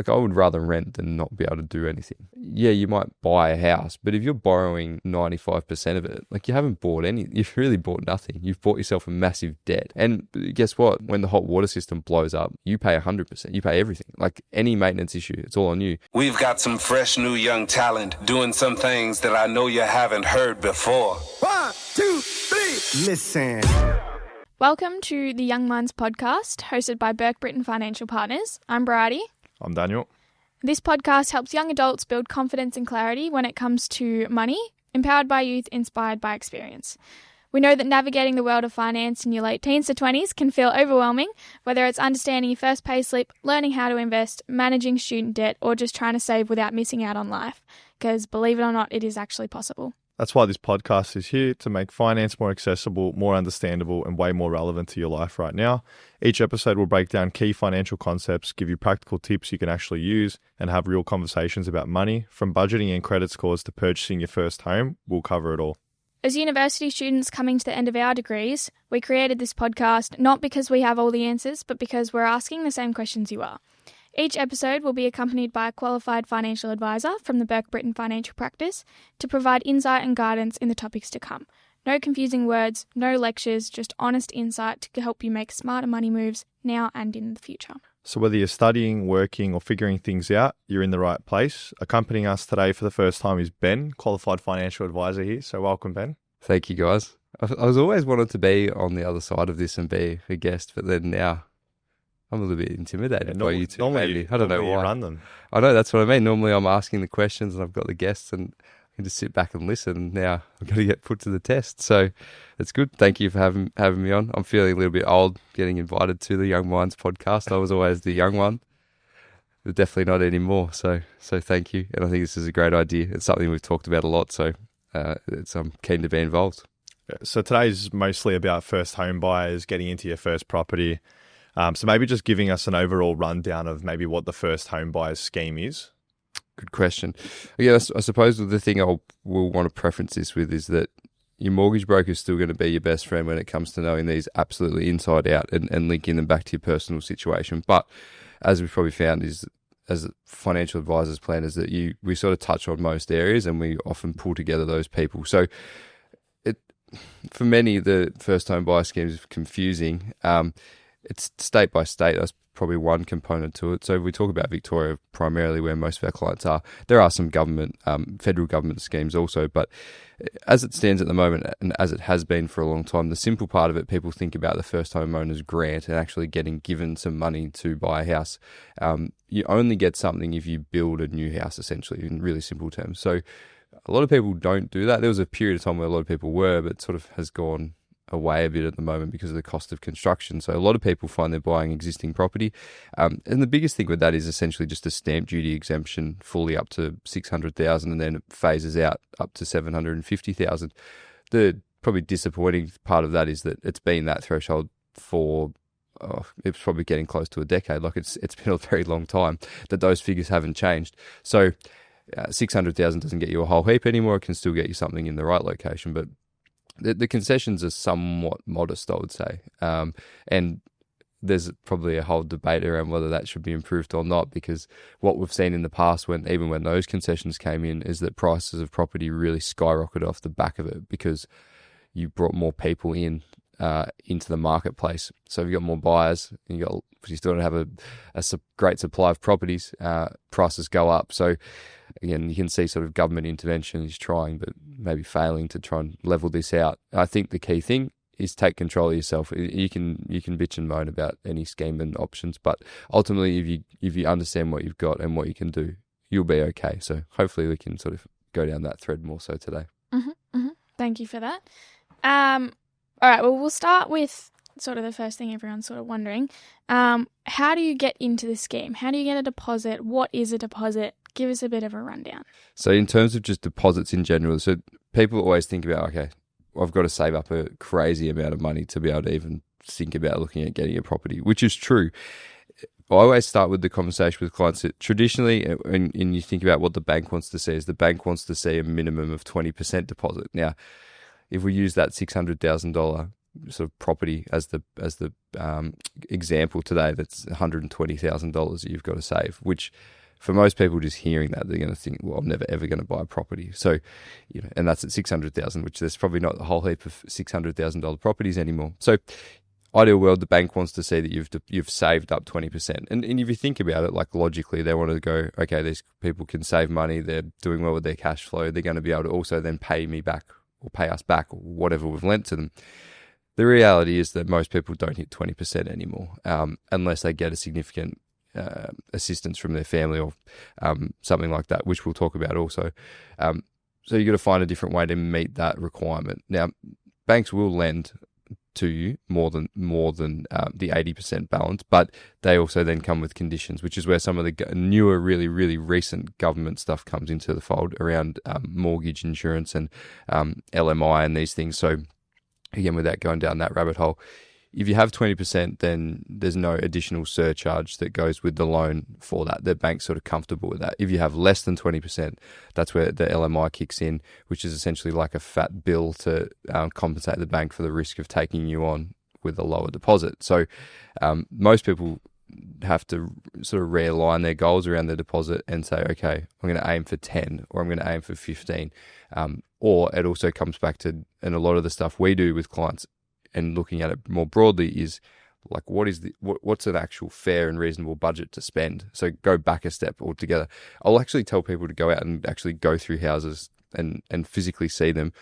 Like, I would rather rent than not be able to do anything. Yeah, you might buy a house, but if you're borrowing 95% of it, like, you haven't bought you've really bought nothing. You've bought yourself a massive debt. And guess what? When the hot water system blows up, you pay 100%. You pay everything. Like, any maintenance issue, it's all on you. We've got some fresh new young talent doing some things that I know you haven't heard before. 1, 2, 3, listen. Welcome to the Young Minds podcast, hosted by Bourke Britton Financial Partners. I'm Bridie. I'm Daniel. This podcast helps young adults build confidence and clarity when it comes to money, empowered by youth, inspired by experience. We know that navigating the world of finance in your late teens to 20s can feel overwhelming, whether it's understanding your first pay slip, learning how to invest, managing student debt, or just trying to save without missing out on life. Because believe it or not, it is actually possible. That's why this podcast is here, to make finance more accessible, more understandable, and way more relevant to your life right now. Each episode will break down key financial concepts, give you practical tips you can actually use, and have real conversations about money. From budgeting and credit scores to purchasing your first home, we'll cover it all. As university students coming to the end of our degrees, we created this podcast not because we have all the answers, but because we're asking the same questions you are. Each episode will be accompanied by a qualified financial advisor from the Bourke Britton Financial Practice to provide insight and guidance in the topics to come. No confusing words, no lectures, just honest insight to help you make smarter money moves now and in the future. So whether you're studying, working, or figuring things out, you're in the right place. Accompanying us today for the first time is Ben, qualified financial advisor here. So welcome, Ben. Thank you, guys. I was always wanted to be on the other side of this and be a guest, but then now I'm a little bit intimidated by you two. Maybe. I don't know why. You run them. I know, that's what I mean. Normally I'm asking the questions and I've got the guests and I can just sit back and listen. And now I've got to get put to the test. So it's good. Thank you for having me on. I'm feeling a little bit old getting invited to the Young Minds podcast. I was always the young one, but definitely not anymore. So thank you. And I think this is a great idea. It's something we've talked about a lot. So I'm keen to be involved. So today's mostly about first home buyers, getting into your first property. So maybe just giving us an overall rundown of maybe what the first home buyers scheme is. Good question. Yeah, I suppose the thing will want to preference this with is that your mortgage broker is still going to be your best friend when it comes to knowing these absolutely inside out and linking them back to your personal situation. But as we've probably found is, as financial advisors, planners, that we sort of touch on most areas and we often pull together those people. So for many, the first home buyer scheme is confusing. It's state by state. That's probably one component to it. So if we talk about Victoria, primarily where most of our clients are, there are some government, federal government schemes also. But as it stands at the moment, and as it has been for a long time, the simple part of it, people think about the first homeowners grant and actually getting given some money to buy a house. You only get something if you build a new house, essentially, in really simple terms. So a lot of people don't do that. There was a period of time where a lot of people were, but sort of has gone away a bit at the moment because of the cost of construction. So a lot of people find they're buying existing property. And the biggest thing with that is essentially just a stamp duty exemption fully up to $600,000 and then it phases out up to $750,000. The probably disappointing part of that is that it's been that threshold for it's probably getting close to a decade. Like it's been a very long time that those figures haven't changed. So $600,000 doesn't get you a whole heap anymore. It can still get you something in the right location, but the concessions are somewhat modest, I would say. And there's probably a whole debate around whether that should be improved or not, because what we've seen in the past, even when those concessions came in, is that prices of property really skyrocketed off the back of it because you brought more people into the marketplace. So if you've got more buyers, and you still don't have a great supply of properties, prices go up. So again, you can see sort of government intervention is trying, but maybe failing to try and level this out. I think the key thing is take control of yourself. You can bitch and moan about any scheme and options, but ultimately, if you understand what you've got and what you can do, you'll be okay. So hopefully, we can sort of go down that thread more so today. Thank you for that. All right. Well, we'll start with sort of the first thing everyone's sort of wondering. How do you get into the scheme? How do you get a deposit? What is a deposit? Give us a bit of a rundown. So in terms of just deposits in general, so people always think about, okay, I've got to save up a crazy amount of money to be able to even think about looking at getting a property, which is true. I always start with the conversation with clients that traditionally, and you think about what the bank wants to see, is the bank wants to see a minimum of 20% deposit. Now, if we use that $600,000 sort of property as the example today, that's $120,000 that you've got to save, which for most people just hearing that, they're going to think, well, I'm never ever going to buy a property. So, and that's at 600,000, which there's probably not a whole heap of $600,000 properties anymore. So ideal world, the bank wants to see that you've saved up 20%. And if you think about it, like logically, they want to go, okay, these people can save money, they're doing well with their cash flow, they're going to be able to also then pay me back or pay us back or whatever we've lent to them. The reality is that most people don't hit 20% anymore, unless they get a significant assistance from their family or something like that, which we'll talk about also. So you've got to find a different way to meet that requirement. Now, banks will lend to you more than the 80% balance, but they also then come with conditions, which is where some of the newer, really, really recent government stuff comes into the fold around mortgage insurance and LMI and these things. So again, without going down that rabbit hole, if you have 20%, then there's no additional surcharge that goes with the loan for that. The bank's sort of comfortable with that. If you have less than 20%, that's where the LMI kicks in, which is essentially like a fat bill to compensate the bank for the risk of taking you on with a lower deposit. So most people have to sort of realign their goals around their deposit and say, okay, I'm going to aim for 10 or I'm going to aim for 15. Or it also comes back to, and a lot of the stuff we do with clients and looking at it more broadly is like, what's an actual fair and reasonable budget to spend? So go back a step altogether. I'll actually tell people to go out and actually go through houses and physically see them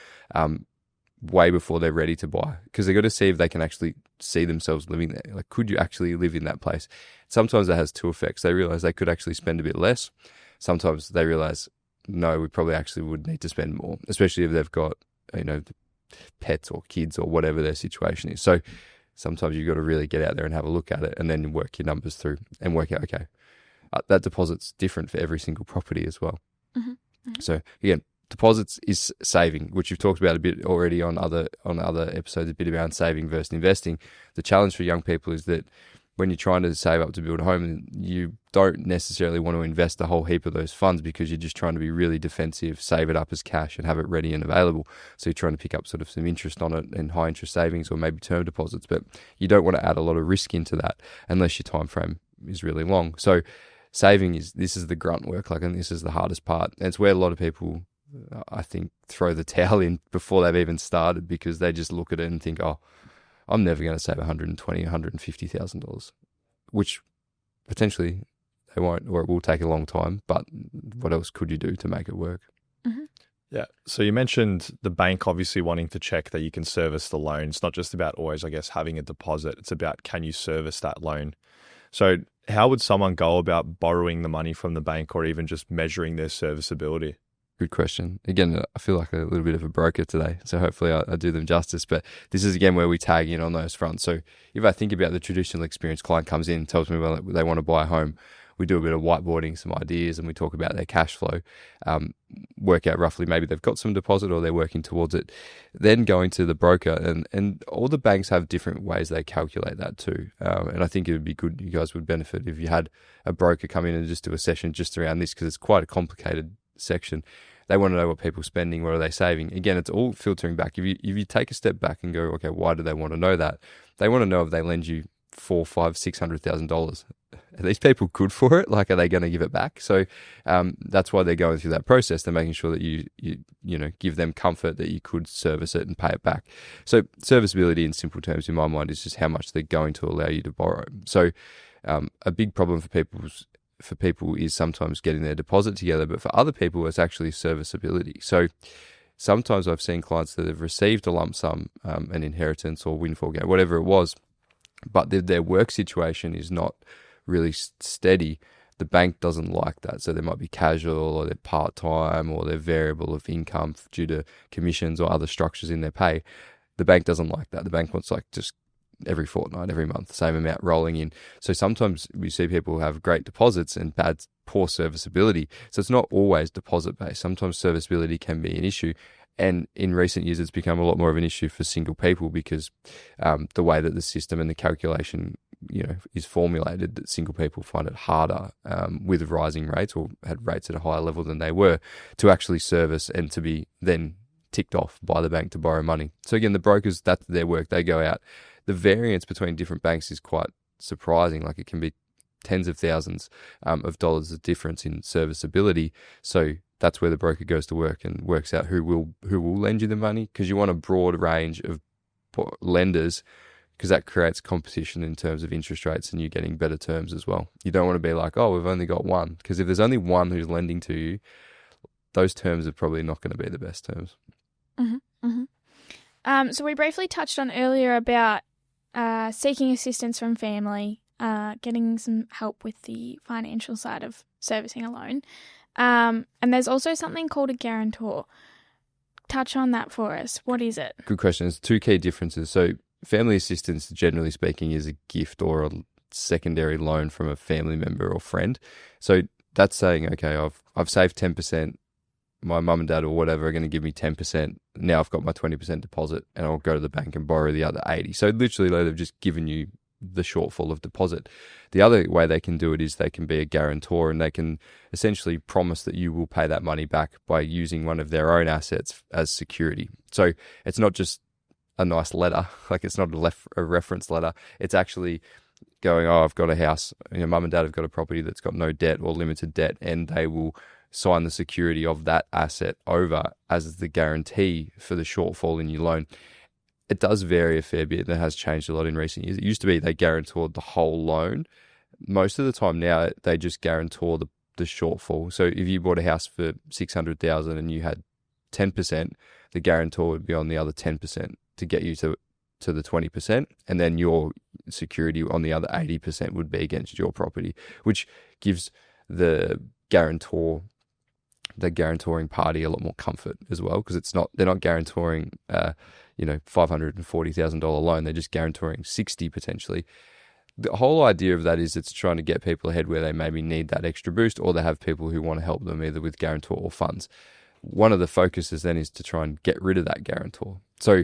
way before they're ready to buy, because they've got to see if they can actually see themselves living there. Like, could you actually live in that place? Sometimes that has two effects. They realize they could actually spend a bit less. Sometimes they realize, no, we probably actually would need to spend more, especially if they've got, pets or kids or whatever their situation is. So sometimes you've got to really get out there and have a look at it and then work your numbers through and work out, okay, that deposit's different for every single property as well. Mm-hmm. Mm-hmm. So again, deposits is saving, which you've talked about a bit already on other episodes, a bit around saving versus investing. The challenge for young people is that when you're trying to save up to build a home, you don't necessarily want to invest a whole heap of those funds because you're just trying to be really defensive, save it up as cash and have it ready and available. So you're trying to pick up sort of some interest on it and high interest savings or maybe term deposits, but you don't want to add a lot of risk into that unless your time frame is really long. So saving this is the grunt work, and this is the hardest part. And it's where a lot of people, I think, throw the towel in before they've even started, because they just look at it and think, oh, I'm never going to save $120,000, $150,000, which potentially they won't, or it will take a long time. But what else could you do to make it work? Mm-hmm. Yeah. So you mentioned the bank obviously wanting to check that you can service the loan. It's not just about always, I guess, having a deposit. It's about, can you service that loan? So how would someone go about borrowing the money from the bank or even just measuring their serviceability? Good question. Again, I feel like a little bit of a broker today, so hopefully I do them justice. But this is, again, where we tag in on those fronts. So if I think about the traditional experience, client comes in, tells me they want to buy a home. We do a bit of whiteboarding, some ideas, and we talk about their cash flow, work out roughly maybe they've got some deposit or they're working towards it. Then going to the broker, and all the banks have different ways they calculate that too. And I think it would be good, you guys would benefit if you had a broker come in and just do a session just around this, because it's quite a complicated section. They want to know what people are spending, what are they saving. Again, it's all filtering back. If you take a step back and go, okay, why do they want to know that? They want to know if they lend you $400,000, $500,000, $600,000. Are these people good for it? Like, are they going to give it back? So that's why they're going through that process. They're making sure that you give them comfort that you could service it and pay it back. So serviceability, in simple terms, in my mind, is just how much they're going to allow you to borrow. So a big problem for people is sometimes getting their deposit together, but for other people, it's actually serviceability. So sometimes I've seen clients that have received a lump sum, an inheritance or windfall gain, whatever it was, but their work situation is not really steady. The bank doesn't like that. So they might be casual, or they're part-time, or they're variable of income due to commissions or other structures in their pay. The bank doesn't like that. The bank wants just every fortnight, every month, the same amount rolling in. So sometimes we see people have great deposits and poor serviceability. So it's not always deposit based. Sometimes serviceability can be an issue. And in recent years, it's become a lot more of an issue for single people, because the way that the system and the calculation, is formulated, that single people find it harder with rising rates, or had rates at a higher level than they were, to actually service and to be then ticked off by the bank to borrow money. So again, the brokers, that's their work. They go out. The variance between different banks is quite surprising. Like it can be tens of thousands of dollars of difference in serviceability. So that's where the broker goes to work and works out who will lend you the money, because you want a broad range of lenders, because that creates competition in terms of interest rates and you getting better terms as well. You don't want to be like, oh, we've only got one, because if there's only one who's lending to you, those terms are probably not going to be the best terms. So we briefly touched on earlier about seeking assistance from family, getting some help with the financial side of servicing a loan. And there's also something called a guarantor. Touch on that for us. What is it? Good question. There's two key differences. So family assistance, generally speaking, is a gift or a secondary loan from a family member or friend. So that's saying, okay, I've saved 10%. My mum and dad or whatever are going to give me 10%. Now I've got my 20% deposit and I'll go to the bank and borrow the other 80. So literally they've just given you the shortfall of deposit. The other way they can do it is they can be a guarantor, and they can essentially promise that you will pay that money back by using one of their own assets as security. So it's not just a nice letter, like it's not a reference letter. It's actually going, oh, I've got a house, mum and dad have got a property that's got no debt or limited debt, and they will sign the security of that asset over as the guarantee for the shortfall in your loan. It does vary a fair bit, and it has changed a lot in recent years. It used to be they guarantored the whole loan. Most of the time now, they just guarantor the shortfall. So if you bought a house for $600,000 and you had 10%, the guarantor would be on the other 10% to get you to the 20%, and then your security on the other 80% would be against your property, which gives the guarantoring party a lot more comfort as well, because they're not guarantoring $540,000 loan, they're just guarantoring 60 potentially. The whole idea of that is it's trying to get people ahead where they maybe need that extra boost, or they have people who want to help them either with guarantor or funds. One of the focuses then is to try and get rid of that guarantor. So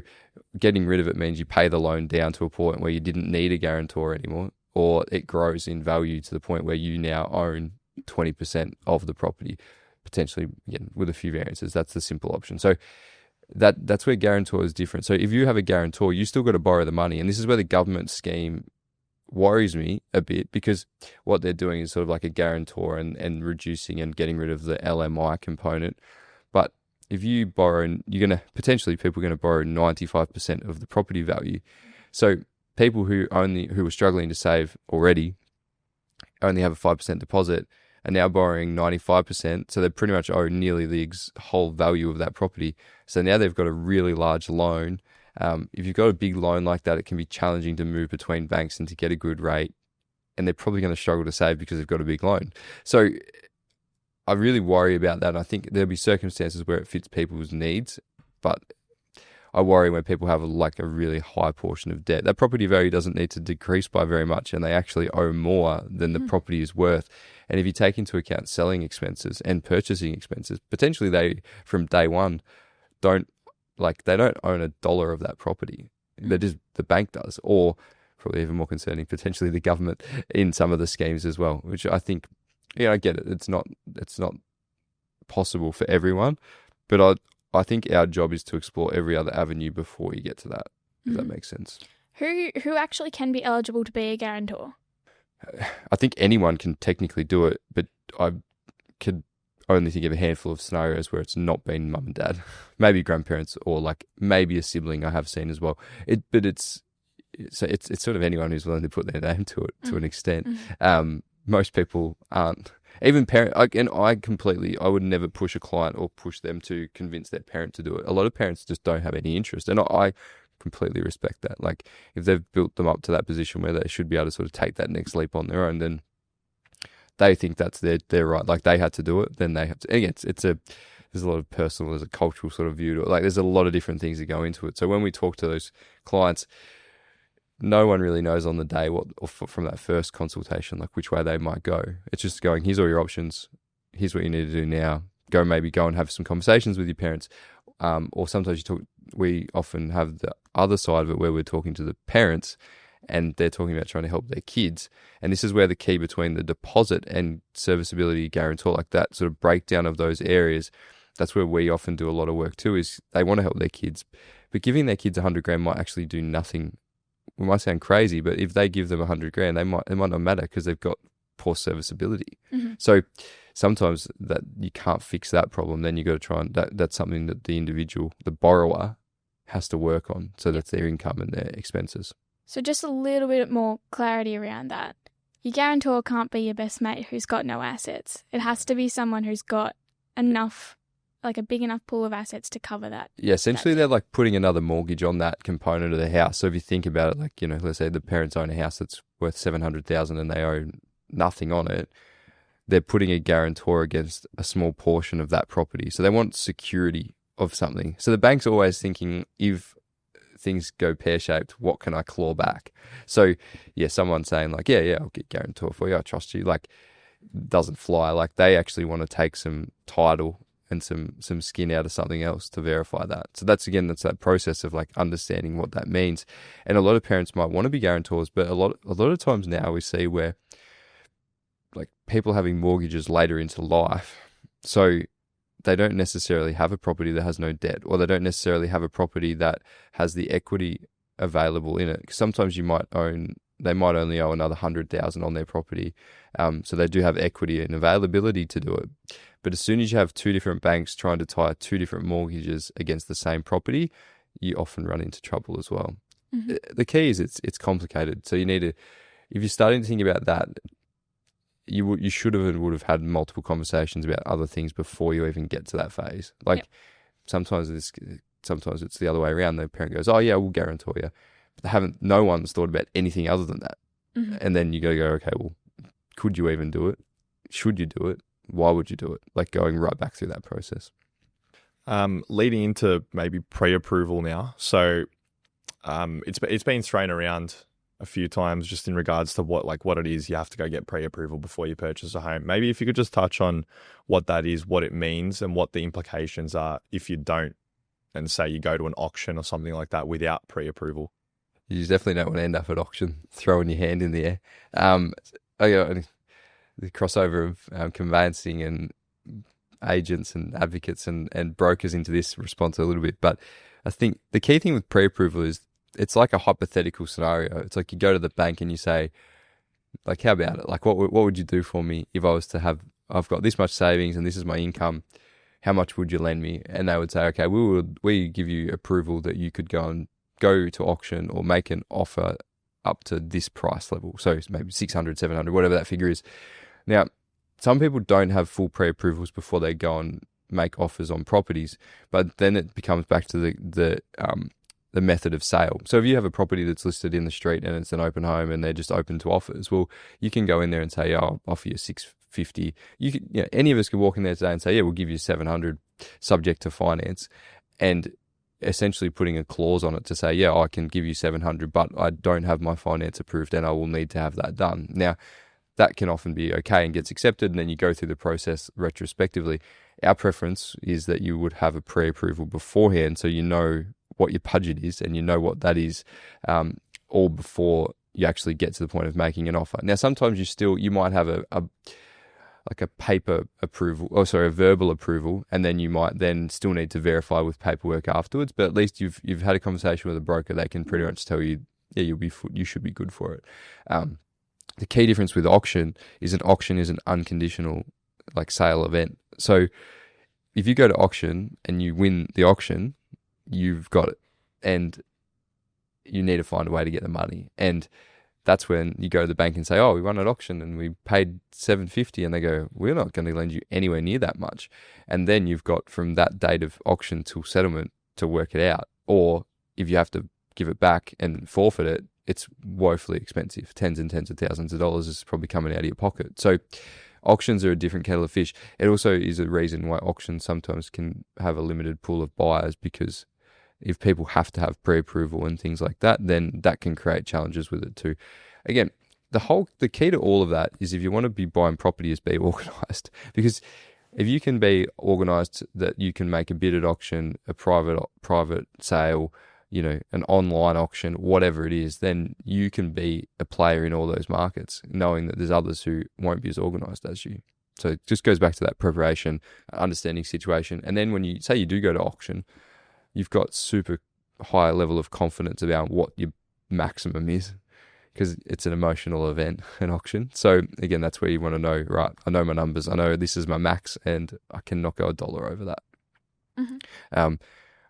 getting rid of it means you pay the loan down to a point where you didn't need a guarantor anymore, or it grows in value to the point where you now own 20% of the property, potentially, again, with a few variances. That's the simple option. So that's where guarantor is different. So if you have a guarantor, you still got to borrow the money. And this is where the government scheme worries me a bit, because what they're doing is sort of like a guarantor and reducing and getting rid of the LMI component. But if you borrow, people are going to borrow 95% of the property value. So people who were struggling to save already only have a 5% deposit are now borrowing 95%, so they pretty much owe nearly the whole value of that property. So now they've got a really large loan. If you've got a big loan like that, it can be challenging to move between banks and to get a good rate, and they're probably going to struggle to save because they've got a big loan. So I really worry about that. I think there'll be circumstances where it fits people's needs, but I worry when people have a really high portion of debt. That property value doesn't need to decrease by very much, and they actually owe more than the property is worth. And if you take into account selling expenses and purchasing expenses, potentially they, from day one, they don't own a dollar of that property. The bank does, or probably even more concerning, potentially the government in some of the schemes as well, which I think, I get it. It's not possible for everyone, but I think our job is to explore every other avenue before you get to that, if that makes sense. Who actually can be eligible to be a guarantor? I think anyone can technically do it, but I could only think of a handful of scenarios where it's not been mum and dad, maybe grandparents, or maybe a sibling I have seen as well. It's sort of anyone who's willing to put their name to it to an extent. Most people aren't. Even parent, I would never push a client or push them to convince their parent to do it. A lot of parents just don't have any interest, and I completely respect that. If they've built them up to that position where they should be able to sort of take that next leap on their own, then they think that's their right. They had to do it, then they have to. Again, there's a lot of personal, there's a cultural sort of view to it. There's a lot of different things that go into it. So when we talk to those clients, no one really knows on the day from that first consultation, which way they might go. It's just going, here's all your options. Here's what you need to do now. Go and have some conversations with your parents. Or sometimes we often have the other side of it where we're talking to the parents and they're talking about trying to help their kids. And this is where the key between the deposit and serviceability guarantor, that sort of breakdown of those areas, that's where we often do a lot of work too, is they want to help their kids, but giving their kids 100 grand might actually do nothing. It might sound crazy, but if they give them 100 grand, it might not matter because they've got poor serviceability. So sometimes that you can't fix that problem, then you got to try and that's something that the individual, the borrower, has to work on. So that's their income and their expenses. So just a little bit more clarity around that. Your guarantor can't be your best mate who's got no assets. It has to be someone who's got enough, like a big enough pool of assets to cover that. Yeah, essentially they're like putting another mortgage on that component of the house. So if you think about it, like, let's say the parents own a house that's worth $700,000 and they own nothing on it, they're putting a guarantor against a small portion of that property. So they want security of something. So the bank's always thinking, if things go pear-shaped, what can I claw back? So yeah, someone saying like, yeah, I'll get guarantor for you, I trust you, like, doesn't fly. Like, they actually want to take some title and some skin out of something else to verify that. So that's that process of like understanding what that means. And a lot of parents might want to be guarantors, but a lot of times now we see where like people having mortgages later into life, so they don't necessarily have a property that has no debt, or they don't necessarily have a property that has the equity available in it. Sometimes they might only owe another 100,000 on their property, so they do have equity and availability to do it. But as soon as you have two different banks trying to tie two different mortgages against the same property, you often run into trouble as well. The key is it's complicated. So you need to, if you're starting to think about that, you should have and would have had multiple conversations about other things before you even get to that phase. Like sometimes it's the other way around. The parent goes, "Oh yeah, we'll guarantor you," but no one's thought about anything other than that. And then you got to go, okay, well, could you even do it? Should you do it? Why would you do it? Like going right back through that process. Leading into maybe pre-approval now. So it's been thrown around a few times just in regards to what it is you have to go get pre-approval before you purchase a home. Maybe if you could just touch on what that is, what it means, and what the implications are if you don't, and say you go to an auction or something like that without pre-approval. You definitely don't want to end up at auction throwing your hand in the air. The crossover of conveyancing and agents and advocates and brokers into this response a little bit. But I think the key thing with pre-approval is it's like a hypothetical scenario. It's like you go to the bank and you say, like, how about it? Like, what would you do for me if I was to have, I've got this much savings and this is my income, how much would you lend me? And they would say, okay, we give you approval that you could go to auction or make an offer up to this price level. So maybe 600, 700, whatever that figure is. Now, some people don't have full pre-approvals before they go and make offers on properties, but then it becomes back to the method of sale. So if you have a property that's listed in the street and it's an open home and they're just open to offers, well, you can go in there and say, yeah, I'll offer you 650. Any of us could walk in there today and say, yeah, we'll give you 700 subject to finance, and essentially putting a clause on it to say, yeah, I can give you 700, but I don't have my finance approved and I will need to have that done. Now, that can often be okay and gets accepted, and then you go through the process retrospectively. Our preference is that you would have a pre-approval beforehand, so you know what your budget is and you know what that is, all before you actually get to the point of making an offer. Now, sometimes you might have a paper approval, a verbal approval, and then you might then still need to verify with paperwork afterwards. But at least you've had a conversation with a broker. They can pretty much tell you, yeah, you should be good for it. The key difference with auction is an unconditional sale event. So if you go to auction and you win the auction, you've got it, and you need to find a way to get the money. And that's when you go to the bank and say, oh, we won at auction and we paid $750, and they go, we're not going to lend you anywhere near that much. And then you've got from that date of auction till settlement to work it out. Or if you have to give it back and forfeit it, it's woefully expensive. Tens and tens of thousands of dollars is probably coming out of your pocket. So auctions are a different kettle of fish. It also is a reason why auctions sometimes can have a limited pool of buyers, because if people have to have pre-approval and things like that, then that can create challenges with it too. Again, the key to all of that is, if you want to be buying property, is be organised. Because if you can be organised that you can make a bid at auction, a private sale, an online auction, whatever it is, then you can be a player in all those markets, knowing that there's others who won't be as organised as you. So it just goes back to that preparation, understanding situation. And then when you say you do go to auction, you've got super high level of confidence about what your maximum is, because it's an emotional event, an auction. So again, that's where you want to know, right, I know my numbers. I know this is my max and I cannot go $1 over that. I'm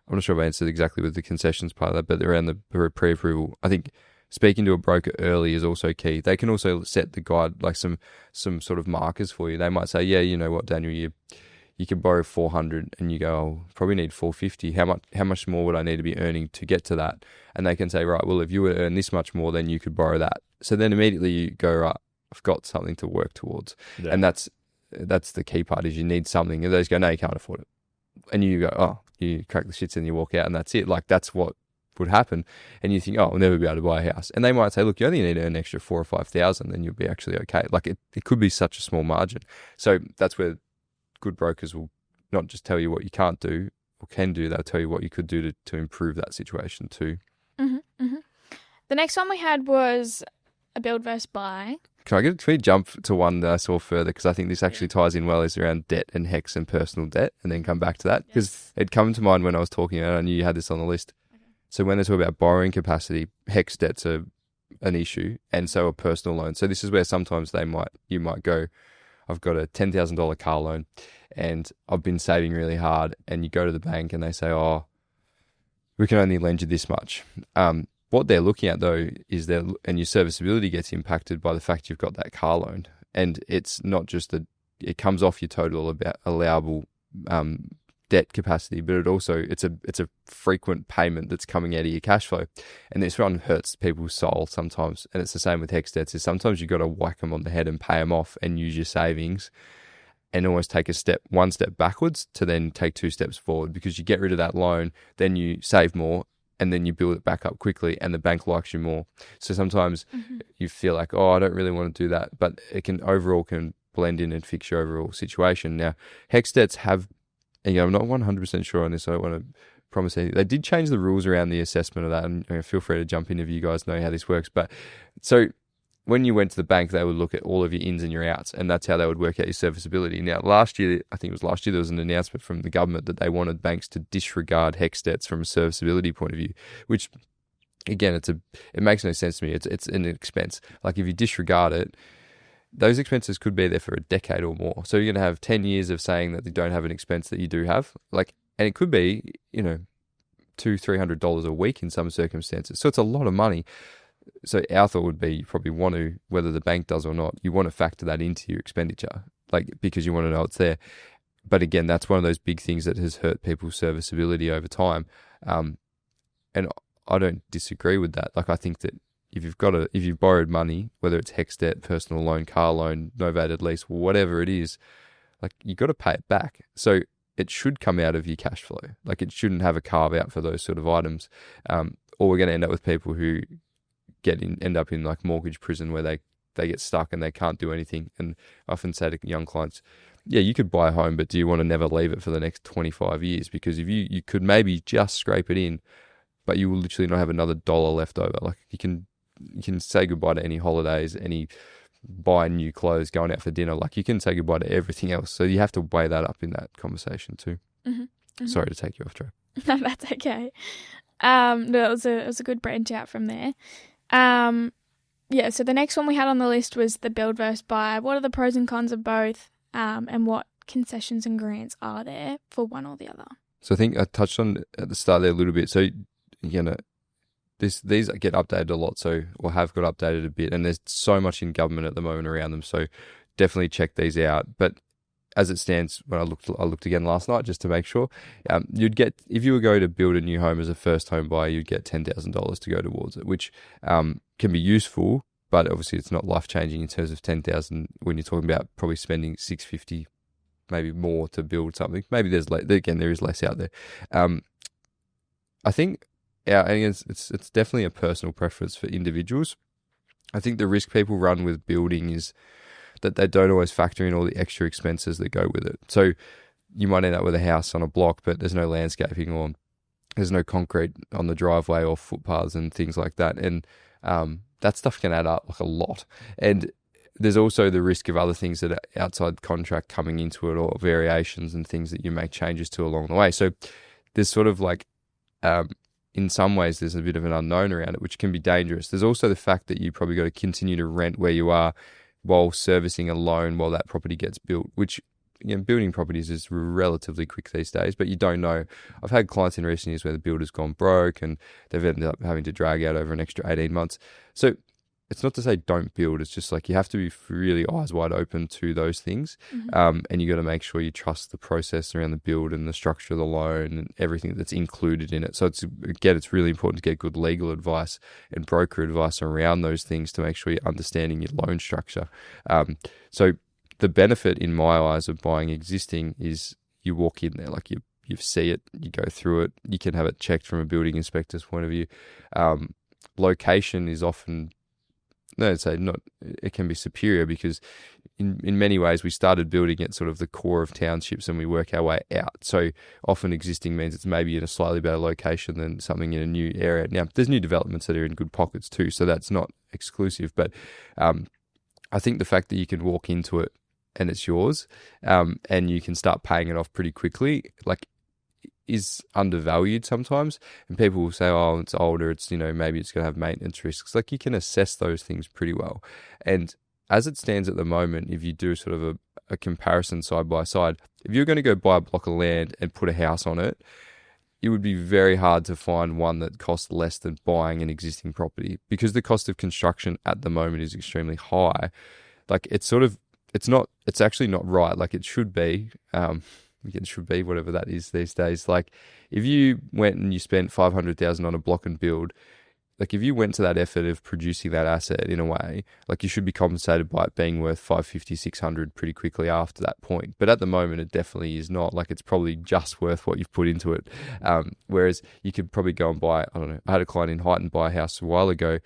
not sure if I answered exactly with the concessions part of that, but around the pre-approval, I think speaking to a broker early is also key. They can also set the guide, like some sort of markers for you. They might say, yeah, you know what, Daniel, you can borrow 400, and you go, oh, probably need 450. How much more would I need to be earning to get to that? And they can say, right, well, if you were to earn this much more, then you could borrow that. So then immediately you go, right, I've got something to work towards. Yeah. And that's the key part, is you need something. And they just go, no, you can't afford it. And you go, oh, you crack the shits and you walk out, and that's it. Like, that's what would happen. And you think, oh, I'll never be able to buy a house. And they might say, look, you only need to earn an extra 4,000 or 5,000, then you'll be actually okay. Like, it could be such a small margin. So that's where good brokers will not just tell you what you can't do or can do, they'll tell you what you could do to improve that situation too. The next one we had was a build versus buy. Can we jump to one that I saw further, because I think this actually ties in well, is around debt and HEX and personal debt, and then come back to that, because it come to mind when I was talking, and I knew you had this on the list. So when they talk about borrowing capacity, HEX debts are an issue, and so are personal loans. So this is where sometimes you might go, I've got a $10,000 car loan and I've been saving really hard, and you go to the bank and they say, oh, we can only lend you this much. What they're looking at though is and your serviceability gets impacted by the fact you've got that car loan, and it's not just it comes off your total allowable debt capacity, but it's a frequent payment that's coming out of your cash flow, and this one hurts people's soul sometimes. And it's the same with HEX debts. Is sometimes you got to whack them on the head and pay them off, and use your savings, and almost take one step backwards to then take 2 steps forward, because you get rid of that loan, then you save more, and then you build it back up quickly, and the bank likes you more. So sometimes you feel like, oh, I don't really want to do that, but it can blend in and fix your overall situation. Now, HEX debts have, and I'm not 100% sure on this, so I don't want to promise anything. They did change the rules around the assessment of that, and feel free to jump in if you guys know how this works. But so when you went to the bank, they would look at all of your ins and your outs, and that's how they would work out your serviceability. Now, I think it was last year, there was an announcement from the government that they wanted banks to disregard HEX debts from a serviceability point of view, which, again, it makes no sense to me. It's an expense. Like, if you disregard it, those expenses could be there for a decade or more. So you're going to have 10 years of saying that you don't have an expense that you do have. Like, and it could be, $200-300 a week in some circumstances. So it's a lot of money. So our thought would be, you probably want to, whether the bank does or not, you want to factor that into your expenditure, like, because you want to know it's there. But again, that's one of those big things that has hurt people's serviceability over time. And I don't disagree with that. Like, I think that if you've borrowed money, whether it's HEX debt, personal loan, car loan, novated lease, whatever it is, like, you got to pay it back. So it should come out of your cash flow. Like, it shouldn't have a carve out for those sort of items. Or we're going to end up with people who end up in like mortgage prison, where they get stuck and they can't do anything. And I often say to young clients, yeah, you could buy a home, but do you want to never leave it for the next 25 years? Because if you could maybe just scrape it in, but you will literally not have another dollar left over. Like, you can say goodbye to any holidays, any buying new clothes, going out for dinner. Like, you can say goodbye to everything else. So you have to weigh that up in that conversation too. Sorry to take you off track. No, that's okay. No, it was a good branch out from there. So the next one we had on the list was the build versus buy. What are the pros and cons of both, and what concessions and grants are there for one or the other? So I think I touched on at the start there a little bit. So, these get updated a lot, or have got updated a bit, and there's so much in government at the moment around them. So definitely check these out. But as it stands, when I looked again last night just to make sure, you'd get, if you were going to build a new home as a first home buyer, you'd get $10,000 to go towards it, which can be useful, but obviously it's not life changing in terms of $10,000 when you're talking about probably spending $650, maybe more to build something. Maybe there is less out there. I think it's definitely a personal preference for individuals. I think the risk people run with building is that they don't always factor in all the extra expenses that go with it. So you might end up with a house on a block, but there's no landscaping, or there's no concrete on the driveway or footpaths and things like that. And that stuff can add up like a lot. And there's also the risk of other things that are outside contract coming into it, or variations and things that you make changes to along the way. So there's sort of like, in some ways, there's a bit of an unknown around it, which can be dangerous. There's also the fact that you probably got to continue to rent where you are while servicing a loan while that property gets built, which, building properties is relatively quick these days, but you don't know. I've had clients in recent years where the builder's gone broke and they've ended up having to drag out over an extra 18 months. So it's not to say don't build. It's just like you have to be really eyes wide open to those things. And you got to make sure you trust the process around the build and the structure of the loan and everything that's included in it. So it's really important to get good legal advice and broker advice around those things to make sure you're understanding your loan structure. So the benefit in my eyes of buying existing is you walk in there, like you see it, you go through it, you can have it checked from a building inspector's point of view. Location is often, it can be superior because in many ways we started building at sort of the core of townships and we work our way out. So often existing means it's maybe in a slightly better location than something in a new area. Now, there's new developments that are in good pockets too, so that's not exclusive. But I think the fact that you can walk into it and it's yours, and you can start paying it off pretty quickly, like, is undervalued sometimes. And people will say, oh, it's older, it's, maybe it's going to have maintenance risks. Like, you can assess those things pretty well. And as it stands at the moment, if you do sort of a comparison side by side, if you're going to go buy a block of land and put a house on it, it would be very hard to find one that costs less than buying an existing property, because the cost of construction at the moment is extremely high. Like, it's actually not right. Like, it should be, whatever that is these days. Like, if you went and you spent $500,000 on a block and build, like, if you went to that effort of producing that asset in a way, like, you should be compensated by it being worth 550, 600 pretty quickly after that point. But at the moment, it definitely is not. Like, it's probably just worth what you've put into it. Whereas you could probably go and buy, I don't know, I had a client in Highton buy a house a while ago.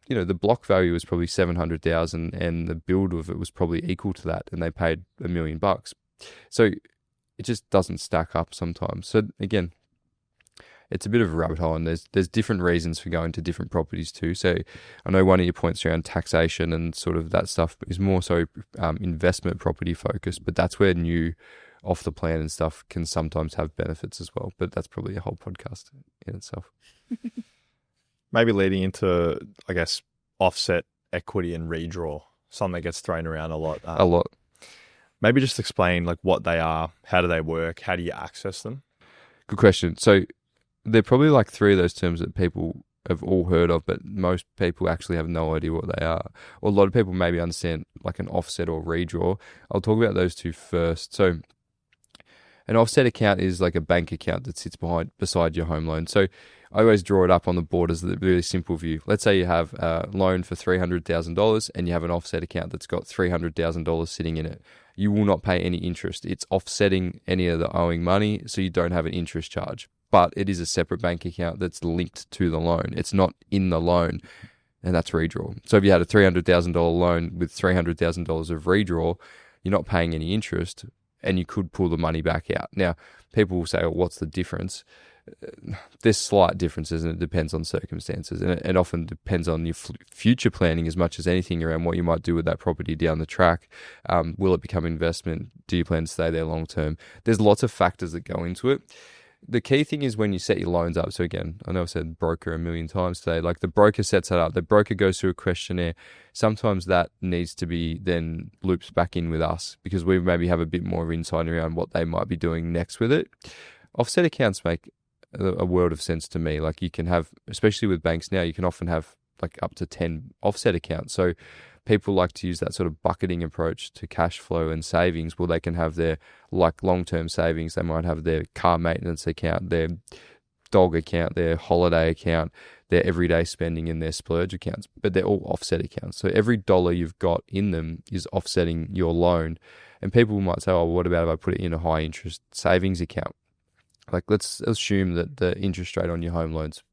The block value was probably 700,000 and the build of it was probably equal to that, and they paid $1 million. So it just doesn't stack up sometimes. So again, it's a bit of a rabbit hole, and there's different reasons for going to different properties too. So I know one of your points around taxation and sort of that stuff is more so investment property focused, but that's where new off the plan and stuff can sometimes have benefits as well. But that's probably a whole podcast in itself. Maybe leading into, I guess, offset, equity and redraw, something that gets thrown around a lot. A lot. Maybe just explain like what they are, how do they work, how do you access them? Good question. So they're probably like three of those terms that people have all heard of, but most people actually have no idea what they are. Or a lot of people maybe understand like an offset or redraw. I'll talk about those two first. So an offset account is like a bank account that sits beside your home loan. So I always draw it up on the board as a really simple view. Let's say you have a loan for $300,000 and you have an offset account that's got $300,000 sitting in it. You will not pay any interest. It's offsetting any of the owing money, so you don't have an interest charge. But it is a separate bank account that's linked to the loan. It's not in the loan, and that's redraw. So if you had a $300,000 loan with $300,000 of redraw, you're not paying any interest, and you could pull the money back out. Now, people will say, well, what's the difference? There's slight differences, and it depends on circumstances, and it often depends on your future planning as much as anything around what you might do with that property down the track. Will it become investment? Do you plan to stay there long term? There's lots of factors that go into it. The key thing is when you set your loans up. So again, I know I've said broker a million times today. Like, the broker sets that up. The broker goes through a questionnaire. Sometimes that needs to be then loops back in with us because we maybe have a bit more insight around what they might be doing next with it. Offset accounts make a world of sense to me. Like, you can have, especially with banks now, you can often have like up to 10 offset accounts. So people like to use that sort of bucketing approach to cash flow and savings. Well, they can have their like long-term savings. They might have their car maintenance account, their dog account, their holiday account, their everyday spending, and their splurge accounts, but they're all offset accounts. So every dollar you've got in them is offsetting your loan. And people might say, oh, what about if I put it in a high interest savings account? Like, let's assume that the interest rate on your home loan's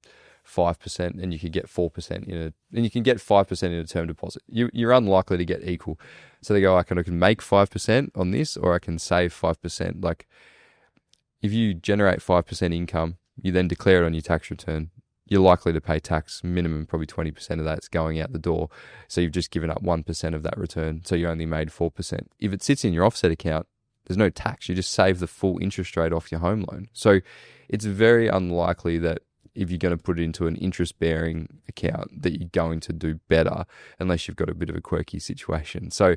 5%, and you could get 4% and you can get 5% in a term deposit. You're unlikely to get equal. So they go, I can make 5% on this, or I can save 5%. Like, if you generate 5% income, you then declare it on your tax return. you're likely to pay tax minimum, probably 20% of that's going out the door. So you've just given up 1% of that return. So you only made 4%. If it sits in your offset account, there's no tax. You just save the full interest rate off your home loan. So it's very unlikely that if you're going to put it into an interest-bearing account that you're going to do better unless you've got a bit of a quirky situation. So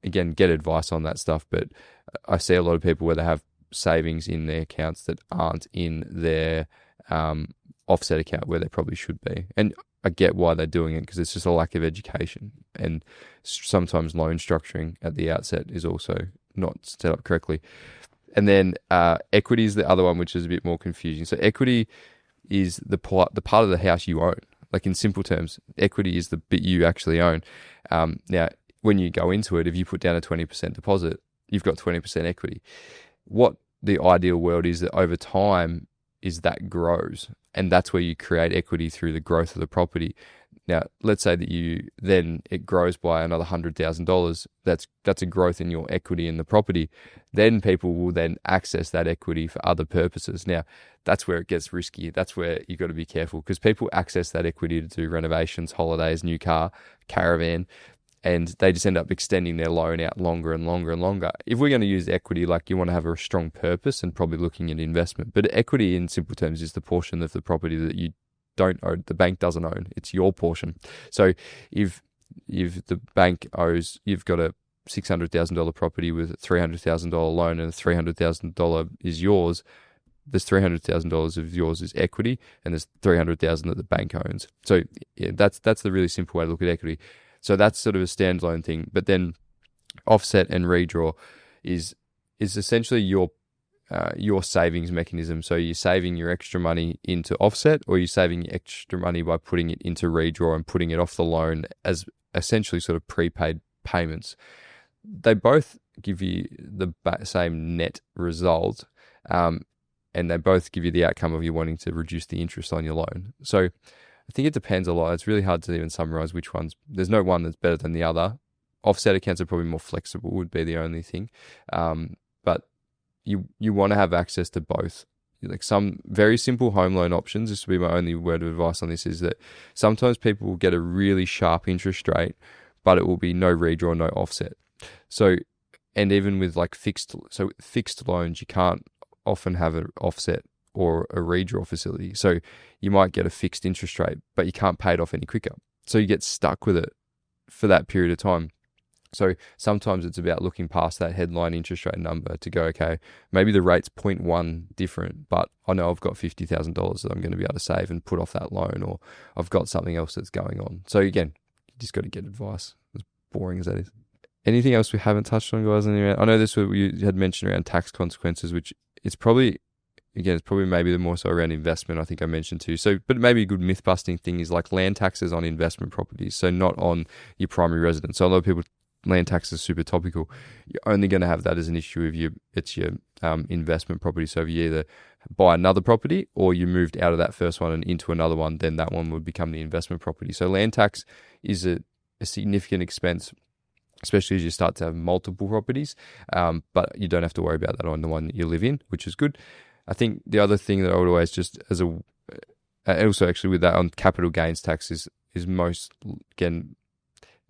again, get advice on that stuff. But I see a lot of people where they have savings in their accounts that aren't in their offset account where they probably should be. And I get why they're doing it, because it's just a lack of education. And sometimes loan structuring at the outset is also not set up correctly. And then equity is the other one, which is a bit more confusing. So equity is the part of the house you own. Like in simple terms, equity is the bit you actually own. Now, when you go into it, if you put down a 20% deposit, you've got 20% equity. What the ideal world is that over time is that grows, and that's where you create equity through the growth of the property. Now, let's say that it grows by another $100,000. That's a growth in your equity in the property. Then people will then access that equity for other purposes. Now, that's where it gets risky. That's where you've got to be careful, because people access that equity to do renovations, holidays, new car, caravan, and they just end up extending their loan out longer and longer and longer. If we're going to use equity, like, you want to have a strong purpose and probably looking at investment. But equity, in simple terms, is the portion of the property that you don't own, the bank doesn't own. It's your portion. So if the bank owes, you've got a $600,000 property with a $300,000 loan, and $300,000 is yours, there's $300,000 of yours is equity, and there's $300,000 that the bank owns. So yeah, that's the really simple way to look at equity. So that's sort of a standalone thing. But then offset and redraw is essentially your savings mechanism. So you're saving your extra money into offset, or you're saving your extra money by putting it into redraw and putting it off the loan as essentially sort of prepaid payments. They both give you the same net result, and they both give you the outcome of you wanting to reduce the interest on your loan. So I think it depends a lot. It's really hard to even summarize which ones. There's no one that's better than the other. Offset accounts are probably more flexible, would be the only thing. But you want to have access to both. Like some very simple home loan options, this will be my only word of advice on this, is that sometimes people will get a really sharp interest rate, but it will be no redraw, no offset. So, and even with like fixed loans, you can't often have an offset or a redraw facility. So you might get a fixed interest rate, but you can't pay it off any quicker. So you get stuck with it for that period of time. So sometimes it's about looking past that headline interest rate number to go, okay, maybe the rate's 0.1 different, but I know I've got $50,000 that I'm going to be able to save and put off that loan, or I've got something else that's going on. So again, you just got to get advice, as boring as that is. Anything else we haven't touched on, guys? I know this what you had mentioned around tax consequences, which it's probably maybe the more so around investment, I think I mentioned too. So, but maybe a good myth busting thing is like land taxes on investment properties. So not on your primary residence. So a lot of people, land tax is super topical. You're only going to have that as an issue if it's your investment property. So if you either buy another property or you moved out of that first one and into another one, then that one would become the investment property. So land tax is a significant expense, especially as you start to have multiple properties. But you don't have to worry about that on the one that you live in, which is good. I think the other thing that I would always just also actually with that on capital gains tax is most, again,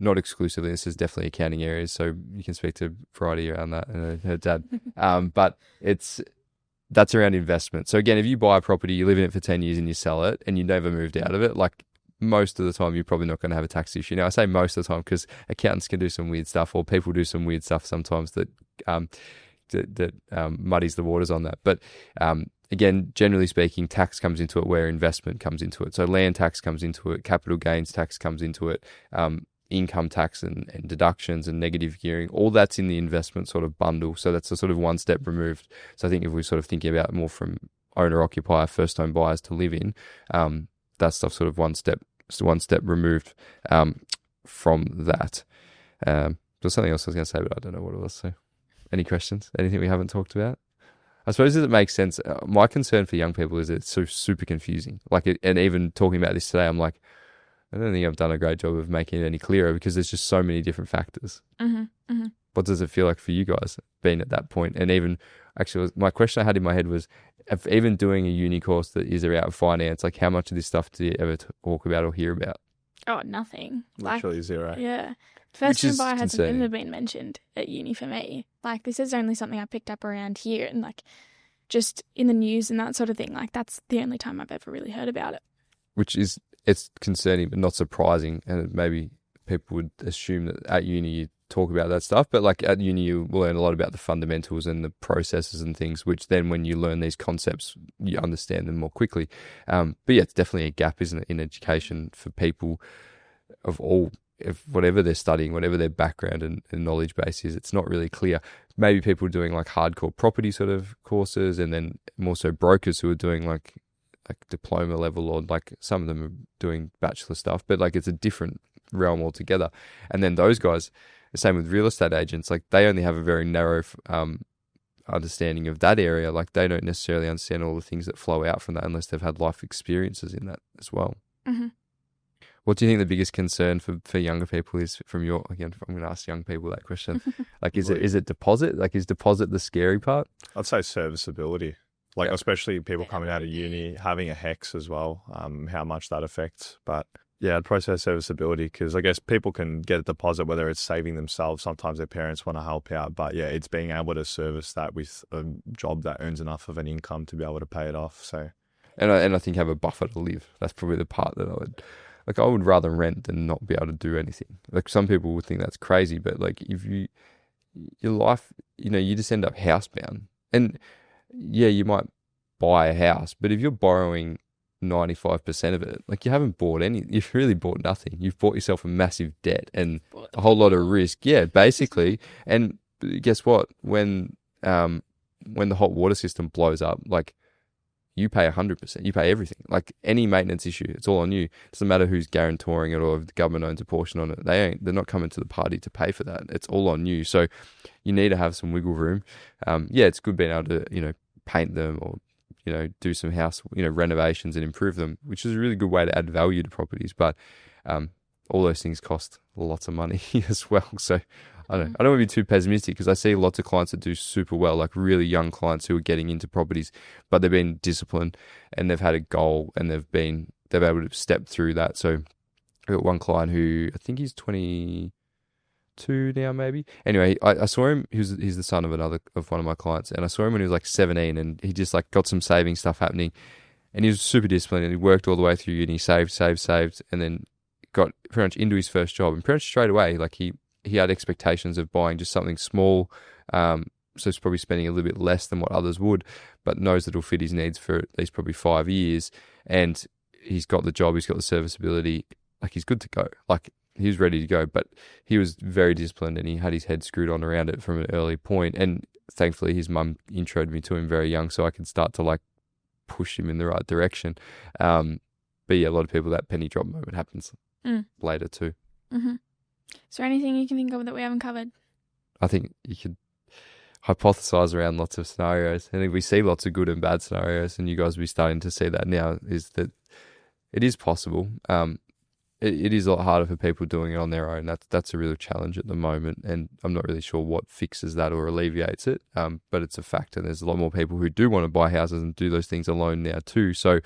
not exclusively, this is definitely accounting areas, so you can speak to Friday around that and her dad. But that's around investment. So again, if you buy a property, you live in it for 10 years and you sell it and you never moved out of it, like most of the time you're probably not going to have a tax issue. Now I say most of the time because accountants can do some weird stuff, or people do some weird stuff sometimes that muddies the waters on that. But again, generally speaking, tax comes into it where investment comes into it. So land tax comes into it, capital gains tax comes into it, income tax and deductions and negative gearing, all that's in the investment sort of bundle. So that's a sort of one step removed. So I think if we're sort of thinking about more from owner-occupier, first-home buyers to live in, that stuff sort of one step removed from that. There's something else I was going to say, but I don't know what it was. So any questions? Anything we haven't talked about? I suppose it makes sense. My concern for young people is it's so super confusing. And even talking about this today, I'm like, I don't think I've done a great job of making it any clearer because there's just so many different factors. Mm-hmm, mm-hmm. What does it feel like for you guys being at that point? And even, actually, my question I had in my head was, if even doing a uni course that is around finance, like how much of this stuff do you ever talk about or hear about? Oh, nothing. Literally zero. Yeah. First Which home is buyer hasn't concerning. ever been mentioned at uni for me. Like, this is only something I picked up around here and, like, just in the news and that sort of thing. Like, that's the only time I've ever really heard about it. Which is, it's concerning but not surprising, and maybe people would assume that at uni you talk about that stuff, but like at uni you will learn a lot about the fundamentals and the processes and things, which then when you learn these concepts you understand them more quickly. But yeah, it's definitely a gap, isn't it, in education for people of all, if whatever they're studying, whatever their background and knowledge base is. It's not really clear. Maybe people doing like hardcore property sort of courses, and then more so brokers who are doing like diploma level, or like some of them are doing bachelor stuff, but like it's a different realm altogether. And then those guys, the same with real estate agents, like they only have a very narrow understanding of that area. Like they don't necessarily understand all the things that flow out from that unless they've had life experiences in that as well. Mm-hmm. What do you think the biggest concern for younger people is from your, again, I'm going to ask young people that question. Like, is it deposit? Like, is deposit the scary part? I'd say serviceability. Like, Yeah. especially people coming out of uni, having a HEX as well, how much that affects. But yeah, I'd probably say serviceability, because I guess people can get a deposit, whether it's saving themselves. Sometimes their parents want to help out. But yeah, it's being able to service that with a job that earns enough of an income to be able to pay it off. So, And I think have a buffer to live. That's probably the part that I would rather rent than not be able to do anything. Like some people would think that's crazy, but like if your life, you just end up housebound. And yeah, you might buy a house, but if you're borrowing 95% of it, like you haven't bought you've really bought nothing. You've bought yourself a massive debt and a whole lot of risk. Yeah, basically. And guess what? When the hot water system blows up, like you pay 100%. You pay everything. Like any maintenance issue, it's all on you. It doesn't matter who's guarantoring it or if the government owns a portion on it. They're not coming to the party to pay for that. It's all on you. So you need to have some wiggle room. Yeah, it's good being able to, paint them or, do some house, renovations and improve them, which is a really good way to add value to properties. But all those things cost lots of money as well. So I don't want to be too pessimistic, because I see lots of clients that do super well, like really young clients who are getting into properties, but they've been disciplined and they've had a goal and they've able to step through that. So I got one client who I think he's 22 now, maybe. Anyway, I saw him. He's the son of one of my clients, and I saw him when he was like 17, and he just like got some saving stuff happening, and he was super disciplined, and he worked all the way through uni, saved, and then got pretty much into his first job, and pretty much straight away, like he had expectations of buying just something small, so he's probably spending a little bit less than what others would, but knows that it'll fit his needs for at least probably 5 years, and he's got the job, he's got the serviceability, like he's good to go. Like he was ready to go, but he was very disciplined and he had his head screwed on around it from an early point. And thankfully his mum introed me to him very young, so I could start to like push him in the right direction. But yeah, a lot of people, that penny drop moment happens later too. Mm-hmm. Is there anything you can think of that we haven't covered? I think you could hypothesize around lots of scenarios. And if we see lots of good and bad scenarios, and you guys will be starting to see that now, is that it is possible. It is a lot harder for people doing it on their own. That's a real challenge at the moment, and I'm not really sure what fixes that or alleviates it, but it's a fact, and there's a lot more people who do want to buy houses and do those things alone now too. So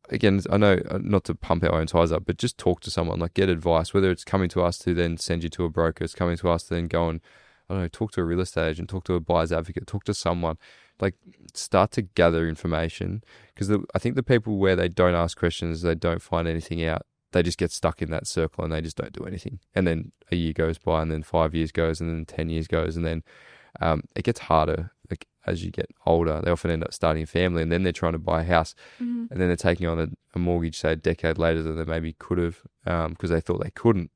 again, I know not to pump our own tires up, but just talk to someone, like get advice, whether it's coming to us to then send you to a broker, it's coming to us to then go and, I don't know, talk to a real estate agent, talk to a buyer's advocate, talk to someone. Like start to gather information, because I think the people where they don't ask questions, they don't find anything out, they just get stuck in that circle and they just don't do anything. And then a year goes by, and then 5 years goes, and then 10 years goes, and then it gets harder. Like as you get older, they often end up starting a family, and then they're trying to buy a house, and then they're taking on a mortgage, say a decade later than they maybe could have, because they thought they couldn't.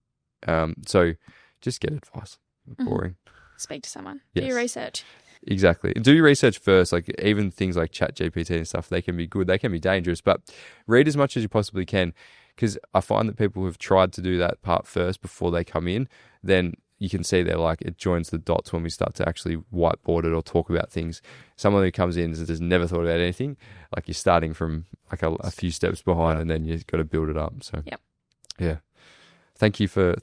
So just get advice. Boring. Speak to someone. Yes. Do your research. Exactly. Do your research first. Like even things like ChatGPT and stuff, they can be good, they can be dangerous, but read as much as you possibly can, because I find that people who've tried to do that part first before they come in, then you can see they're like, it joins the dots when we start to actually whiteboard it or talk about things. Someone who comes in and has never thought about anything, like you're starting from like a few steps behind, and then you've got to build it up. So yeah. Thank you for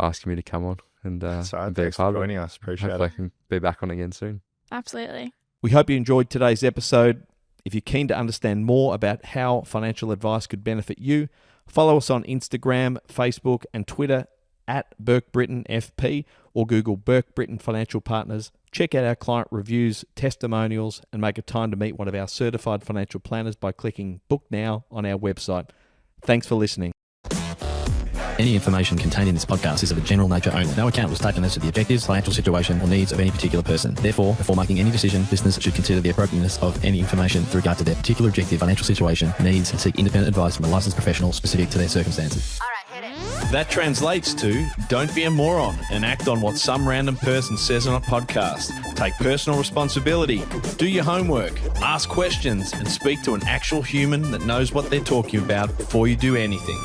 asking me to come on. And thanks for joining us. Appreciate hopefully it. I can be back on again soon. Absolutely. We hope you enjoyed today's episode. If you're keen to understand more about how financial advice could benefit you, follow us on Instagram, Facebook, and Twitter at Bourke Britton FP, or Google Bourke Britton Financial Partners. Check out our client reviews, testimonials, and make a time to meet one of our certified financial planners by clicking Book Now on our website. Thanks for listening. Any information contained in this podcast is of a general nature only. No account was taken as to the objectives, financial situation, or needs of any particular person. Therefore, before making any decision, listeners should consider the appropriateness of any information with regard to their particular objective, financial situation, needs, and seek independent advice from a licensed professional specific to their circumstances. All right, hit it. That translates to, don't be a moron and act on what some random person says on a podcast. Take personal responsibility, do your homework, ask questions, and speak to an actual human that knows what they're talking about before you do anything.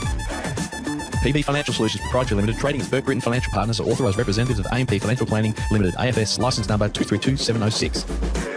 PB Financial Solutions Proprietary Limited, trading as Bourke Britton Financial Partners, are authorised representatives of AMP Financial Planning Limited, AFS, licence number 232706.